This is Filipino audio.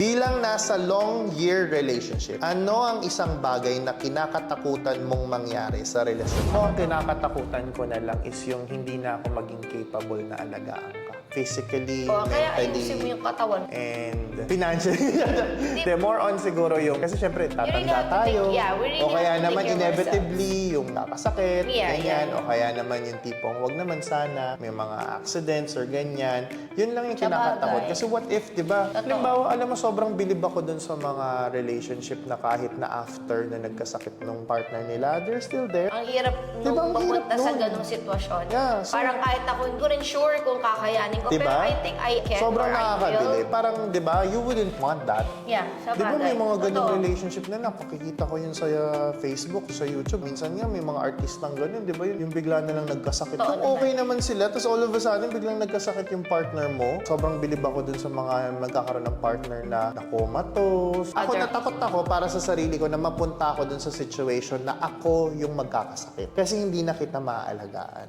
Bilang nasa long year relationship, ano ang isang bagay na kinakatakutan mong mangyari sa relasyon mo? Ang kinakatakutan ko na lang is yung hindi na ako maging capable na alagaan ka. Physically, Kaya mentally, ayusin mo yung katawan. and financially. De, more on siguro yung, kasi syempre tatanda really have to tayo. take- yeah, we really o kaya have to naman take care of inevitably yung kakasakit, Yeah, ganyan. yeah. O kaya naman yung tipong wag naman sana, may mga accidents or ganyan. Yun lang yung Sabagay. kinakatakot. Kasi what if, di ba? Totoo. Halimbawa, alam mo, sobrang bilib ako dun sa mga relationship na kahit na after na nagkasakit nung partner nila, they're still there. Ang hirap Diba, nung ang hirap mapunta sa nun? ganong sitwasyon. Yeah, so- Parang kahit ako, hindi ko rin sure kung kakayanin ko. Diba? Pero I think I can Sobrang or I nakakabili. will. Parang, di ba, you wouldn't want that. Yeah, sa Di ba bagay. may mga ganyang Totoo. relationship na nakikita ko yun sa Facebook, sa YouTube. Minsan nga may mga artistang ganun, di ba? Yung bigla na lang nagkasakit. Totoo Kung okay naman sila, tapos all of a sudden biglang nagkasakit yung partner mo. Sobrang bilib ako dun sa mga magkakaroon ng partner na comatose. Ako natakot ako para sa sarili ko na mapunta ako dun sa situation na ako yung magkakasakit. Kasi hindi na kita maaalagaan.